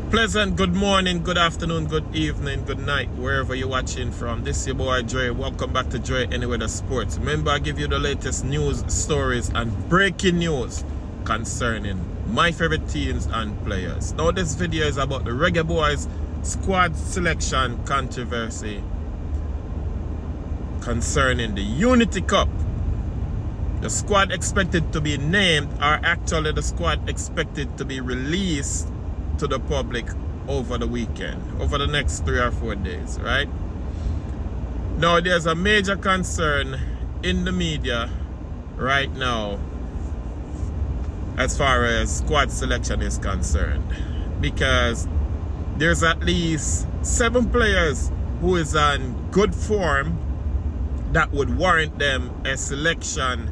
Pleasant good morning, good afternoon, good evening, good night, wherever you're watching from. This is your boy Dre. Welcome back to Dre Anywhere the Sports. Remember, I give you the latest news, stories, and breaking news concerning my favorite teams and players. Now, this video is about the Reggae Boyz squad selection controversy concerning the Unity Cup. The squad expected to be named, or actually the squad expected to be released to the public over the weekend, over the next 3 or 4 days, right? Now, there's a major concern in the media right now as far as squad selection is concerned, because there's at least 7 players who is on good form that would warrant them a selection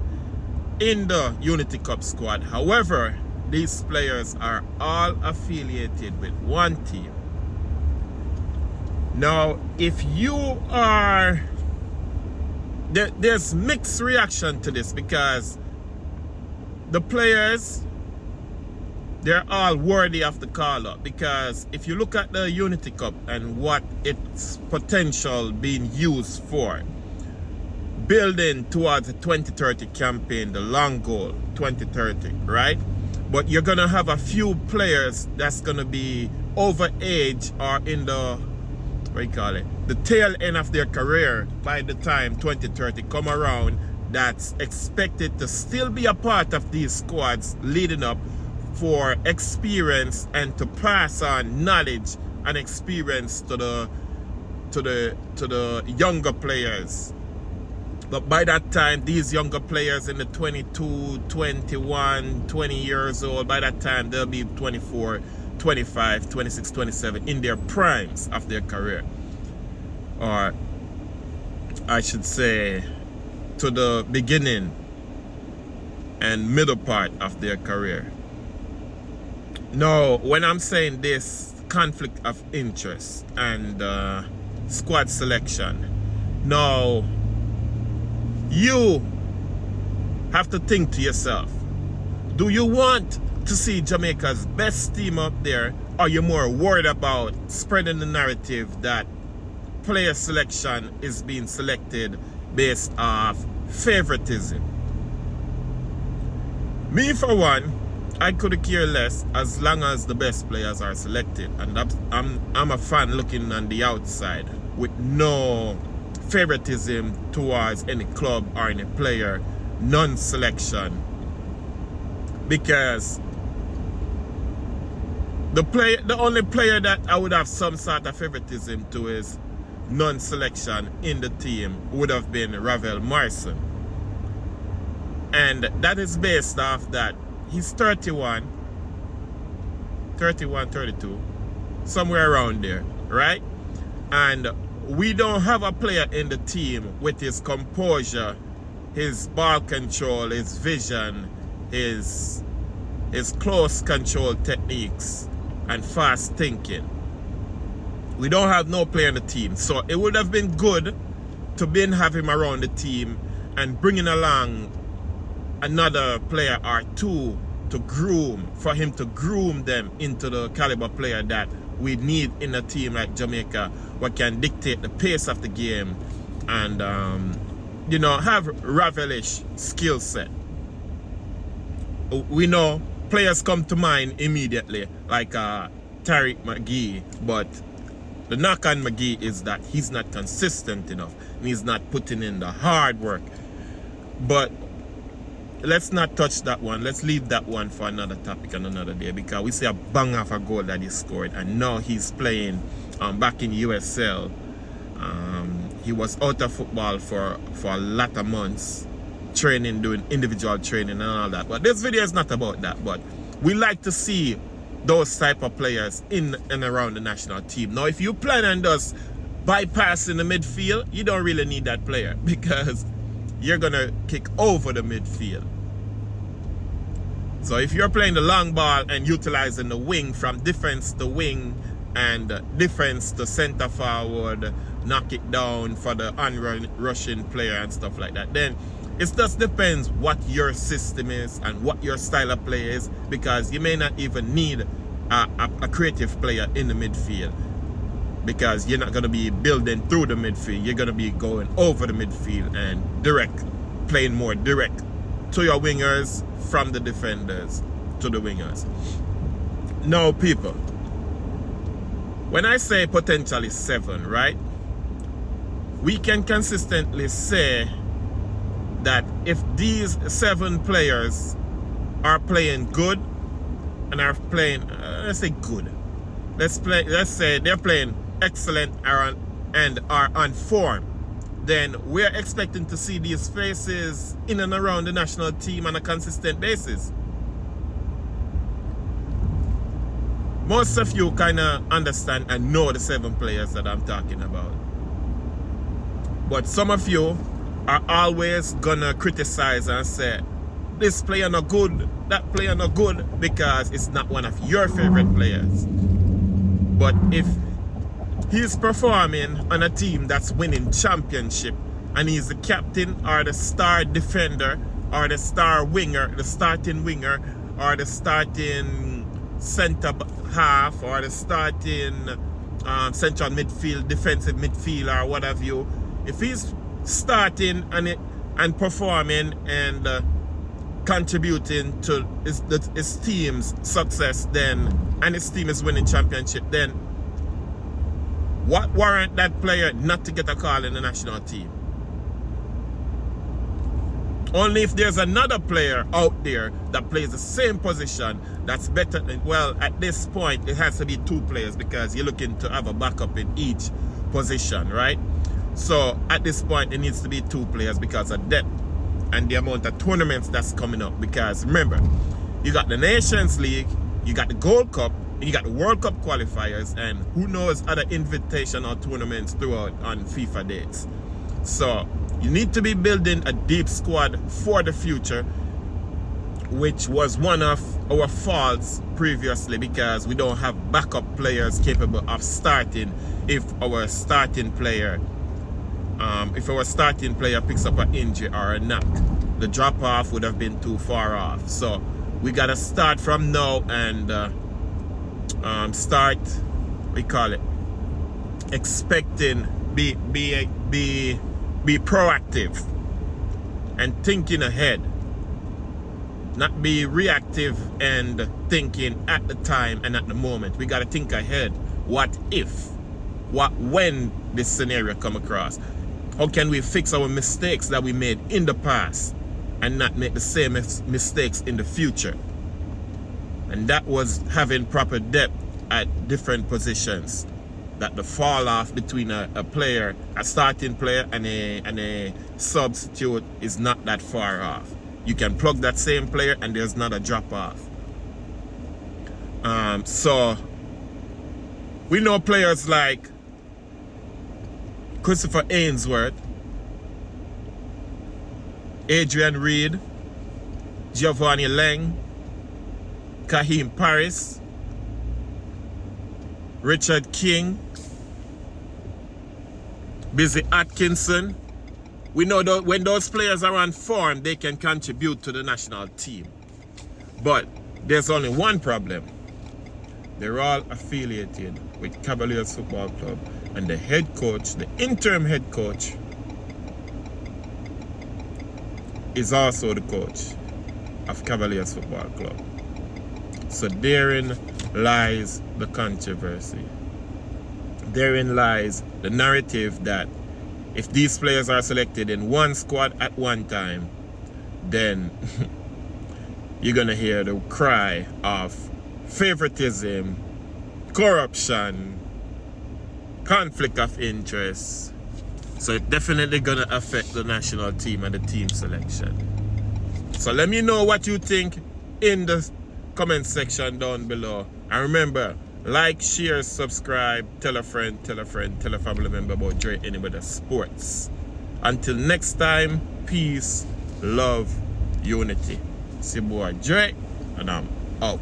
in the Unity Cup squad. However, these players are all affiliated with one team. Now, if you are... There's mixed reaction to this, because the players, they're all worthy of the call-up. Because if you look at the Unity Cup and what its potential being used for, building towards the 2030 campaign, the long goal, 2030, right? But you're going to have a few players that's going to be over age or in the, the tail end of their career by the time 2030 come around, that's expected to still be a part of these squads leading up for experience and to pass on knowledge and experience to the younger players. But by that time, these younger players in the 22, 21, 20 years old, by that time, they'll be 24, 25, 26, 27 in their primes of their career. Or I should say, to the beginning and middle part of their career. Now, when I'm saying this, conflict of interest and squad selection, now, you have to think to yourself, do you want to see Jamaica's best team up there, or are you more worried about spreading the narrative that player selection is being selected based off favoritism? Me, for one, I could care less as long as the best players are selected, and I'm a fan looking on the outside with no favoritism towards any club or any player, non-selection, because the only player that I would have some sort of favoritism to is non-selection in the team would have been Ravel Marson, and that is based off that he's 31, 32, somewhere around there, right? And we don't have a player in the team with his composure, his ball control, his vision, his close control techniques, and fast thinking. We don't have no player in the team. So it would have been good to have him around the team and bringing along another player or two to groom, for him to groom them into the caliber player that we need in a team like Jamaica, what can dictate the pace of the game and have Ravelish skill set. We know players come to mind immediately, like Tariq McGee, but the knock on McGee is that he's not consistent enough and he's not putting in the hard work. But let's not touch that one. Let's leave that one for another topic on another day, because we see a bang of a goal that he scored, and now he's playing back in USL. He was out of football for a lot of months, training, doing individual training and all that. But this video is not about that, but we like to see those type of players in and around the national team. Now, if you plan on just bypassing the midfield, you don't really need that player, because you're gonna kick over the midfield. So if you're playing the long ball and utilizing the wing from defense to wing and defense to center forward, knock it down for the on-rushing player and stuff like that, then it just depends what your system is and what your style of play is, because you may not even need a creative player in the midfield, because you're not going to be building through the midfield. You're going to be going over the midfield and playing more direct to your wingers, from the defenders to the wingers. Now, people, when I say potentially 7, right, we can consistently say that if these 7 players are playing good and are playing, let's say good, let's say they're playing excellent and are on form, then we're expecting to see these faces in and around the national team on a consistent basis. Most of you kind of understand and know the 7 players that I'm talking about. But some of you are always gonna criticize and say, this player not good, that player not good, because it's not one of your favorite players. But if he's performing on a team that's winning championship, and he's the captain or the star defender or the star winger, the starting winger, or the starting center half, or the starting central midfield, defensive midfield, or what have you, if he's starting and performing and contributing to his team's success, then, and his team is winning championship, then what warrant that player not to get a call in the national team? Only if there's another player out there that plays the same position that's better. Well, at this point, it has to be 2 players, because you're looking to have a backup in each position, right? So at this point, it needs to be 2 players because of depth and the amount of tournaments that's coming up. Because remember, you got the Nations League, you got the Gold Cup, and you got the World Cup qualifiers, and who knows other invitational tournaments throughout on FIFA dates. So you need to be building a deep squad for the future, which was one of our faults previously, because we don't have backup players capable of starting if our starting player picks up an injury or a knock. The drop off would have been too far off. So we gotta start from now and start, we call it, expecting, be proactive and thinking ahead, not be reactive and thinking at the time and at the moment. We got to think ahead. What if, when this scenario come across? How can we fix our mistakes that we made in the past and not make the same mistakes in the future? And that was having proper depth at different positions. That the fall off between a starting player and a substitute is not that far off. You can plug that same player and there's not a drop off. So we know players like Christopher Ainsworth, Adrian Reed, Giovanni Lang, Kahim Paris, Richard King, Busy Atkinson. We know that when those players are on form, they can contribute to the national team. But there's only one problem. They're all affiliated with Cavaliers Football Club, and the head coach, the interim head coach, is also the coach of Cavaliers Football Club. So therein lies the controversy. Therein lies the narrative that if these players are selected in one squad at one time, then you're gonna hear the cry of favoritism, corruption, conflict of interest. So it's definitely gonna affect the national team and the team selection. So let me know what you think in the comment section down below. And remember, like, share, subscribe, tell a friend, tell a family member about Dre Anybody Sports. Until next time, peace, love, unity. It's your boy Dre, and I'm out.